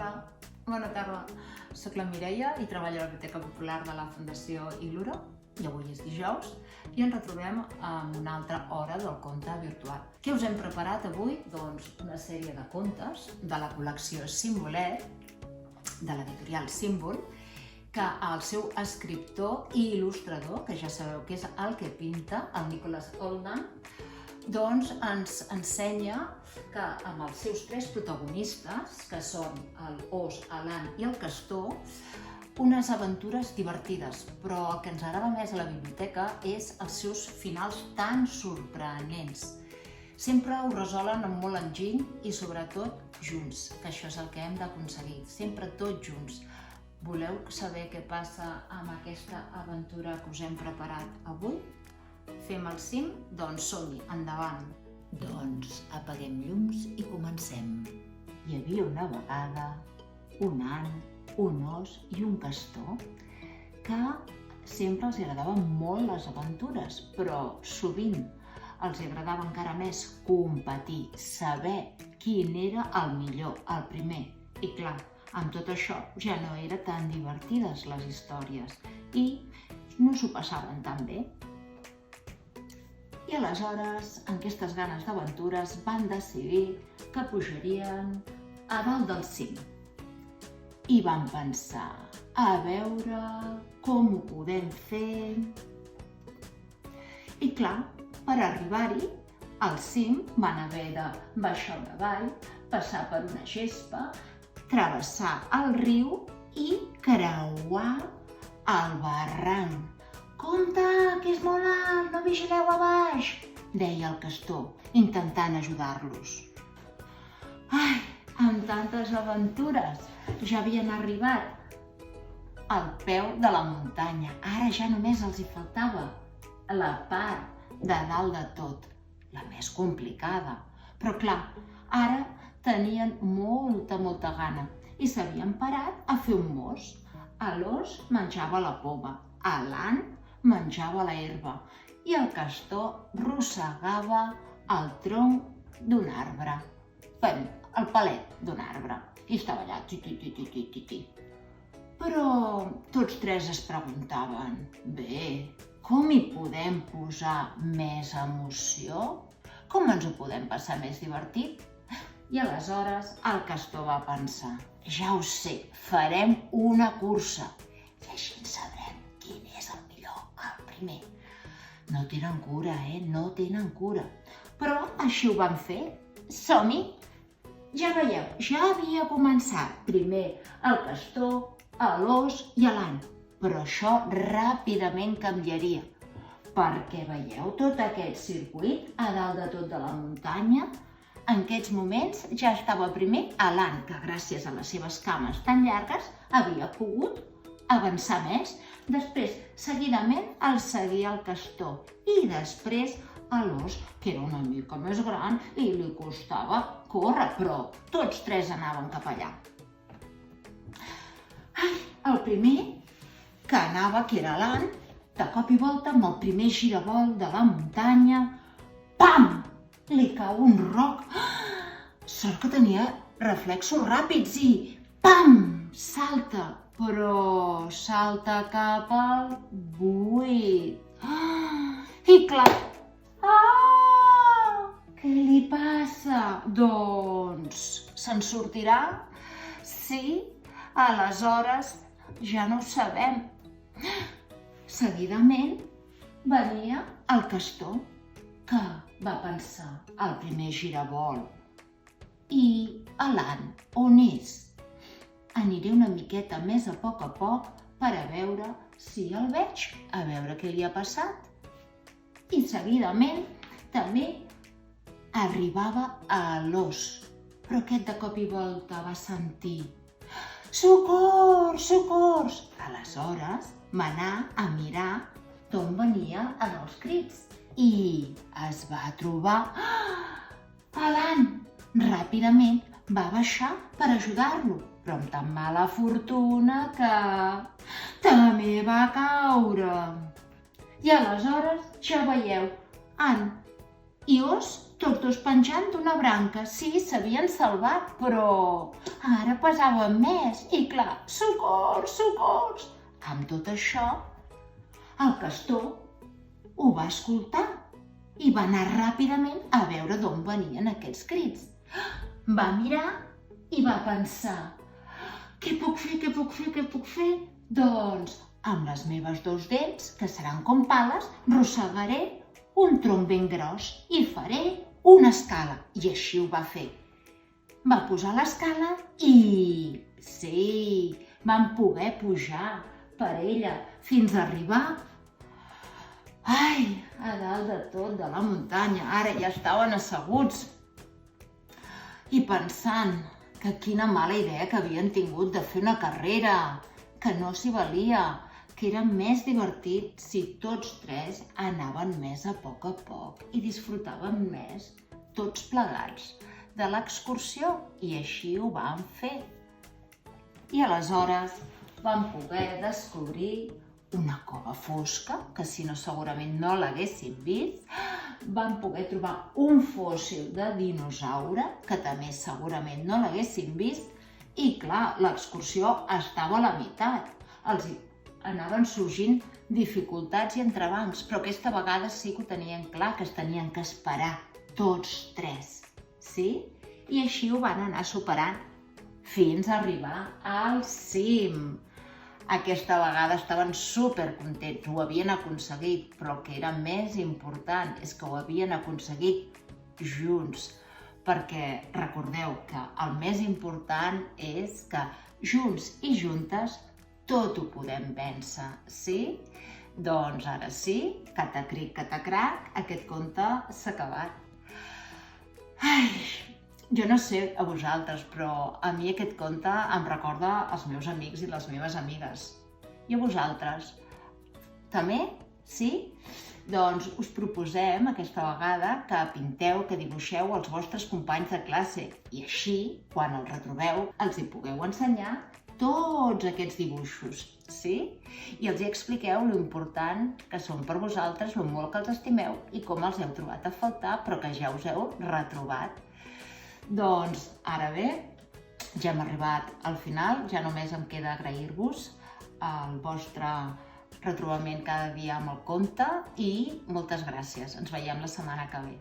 Bona tarda. Soc la Mireia i treballo a la Biblioteca Popular de la Fundació Il·luro i avui és dijous i ens retrobem en una altra hora del conte virtual. Què us hem preparat avui? Doncs una sèrie de contes de la col·lecció Simbolet de l'editorial Símbol, que el seu escriptor i il·lustrador, que ja sabeu que és el que pinta, el Nicholas Oldham, doncs ens ensenya que amb els seus tres protagonistes, que són l'ós, l'ant i el castor, unes aventures divertides, però el que ens agrada més a la biblioteca és els seus finals tan sorprenents. Sempre ho resolen amb molt enginy i sobretot junts, que això és el que hem d'aconseguir, sempre tots junts. Voleu saber què passa amb aquesta aventura que us hem preparat avui? Fem el cim? Doncs som-hi, endavant! Doncs apaguem llums i comencem. Hi havia una vegada un ant, un os i un castor que sempre els agradaven molt les aventures, però sovint els agradava encara més competir, saber quin era el millor, el primer. I clar, amb tot això ja no eren tan divertides les històries i no s'ho passaven tan bé. I aleshores, en aquestes ganes d'aventures, van decidir que pujarien a dalt del cim. I van pensar, a veure com ho podem fer. I clar, per arribar-hi, al cim van haver de baixar una vall, passar per una gespa, travessar el riu i creuar el barranc. «Compte, que és molt alt, no vigileu a baix!», deia el castor, intentant ajudar-los. Ai, amb tantes aventures! Ja havien arribat al peu de la muntanya. Ara ja només els hi faltava la part de dalt de tot, la més complicada. Però clar, ara tenien molta gana i s'havien parat a fer un mos. L'os menjava la poma, l'ant menjava la herba i el castor rossegava el tronc d'un arbre. Bé, el palet d'un arbre. I estava allà, ti. Però tots tres es preguntaven, bé, com hi podem posar més emoció? Com ens ho podem passar més divertit? I aleshores el castor va pensar, ja ho sé, farem una cursa i així en sabrem quin és el millor, el primer. No tenen cura, no tenen cura. Però així ho van fer. Som-hi! Ja veieu, ja havia començat primer el castor, l'os i l'ant. Però això ràpidament canviaria. Perquè veieu tot aquest circuit a dalt de tot de la muntanya? En aquests moments ja estava primer l'ant, que gràcies a les seves cames tan llargues havia pogut avançar més. Després, seguidament, el seguia el castor i després l'os, que era una mica més gran i li costava córrer, però tots tres anaven cap allà. El primer que anava, que era l'ant, de cop i volta, amb el primer giravolt de la muntanya, pam! Li cau un roc. Sort que tenia reflexos ràpids i pam! Salta, però salta cap al buit. I clar, què li passa? Doncs se'n sortirà? Sí, aleshores ja no ho sabem. Seguidament venia el castor, que va pensar el primer giravolt. I l'ant, on és? Aniré una miqueta més a poc per a veure si el veig, a veure què li ha passat. I seguidament també arribava l'os, però aquest de cop i volta va sentir «Socors, socors!». Aleshores va anar a mirar d'on venien els crits i es va trobar l'ant. Ràpidament va baixar per ajudar-lo, però amb tan mala fortuna que també va caure. I aleshores, ja veieu, ant i os tots dos penjant d'una branca. Sí, s'havien salvat, però ara pesaven més. I clar, socors, socors! Amb tot això, el castor ho va escoltar i va anar ràpidament a veure d'on venien aquests crits. Va mirar i va pensar: què puc fer, què puc fer, què puc fer? Doncs, amb les meves dos dents, que seran com pales, rossegaré un tronc ben gros i faré una escala. I així ho va fer. Va posar l'escala i, sí, van poder pujar per ella fins a arribar a dalt de tot de la muntanya. Ara ja estaven asseguts i pensant que quina mala idea que havien tingut de fer una carrera, que no s'hi valia, que era més divertit si tots tres anaven més a poc i disfrutaven més, tots plegats, de l'excursió, i així ho van fer. I aleshores van poder descobrir una cova fosca, que si no segurament no l'haguessin vist. Van poder trobar un fòssil de dinosaure, que també segurament no l'haguessin vist. I clar, l'excursió estava a la meitat. Els anaven sorgint dificultats i entrebancs, però aquesta vegada sí que ho tenien clar, que es tenien que esperar tots tres, sí? I així ho van anar superant fins a arribar al cim. Aquesta vegada estaven supercontents, ho havien aconseguit, però el que era més important és que ho havien aconseguit junts, perquè recordeu que el més important és que junts i juntes tot ho podem vèncer, sí? Doncs ara sí, catacric, catacrac, aquest conte s'ha acabat. Jo no sé a vosaltres, però a mi aquest conte em recorda els meus amics i les meves amigues. I a vosaltres? També? Sí? Doncs us proposem aquesta vegada que pinteu, que dibuixeu els vostres companys de classe i així, quan els retrobeu, els hi pugueu ensenyar tots aquests dibuixos, sí? I els hi expliqueu lo important que són per vosaltres, lo molt que els estimeu i com els heu trobat a faltar, però que ja us heu retrobat. Doncs ara bé, ja hem arribat al final, ja només em queda agrair-vos el vostre retrobament cada dia amb el conte i moltes gràcies. Ens veiem la setmana que ve.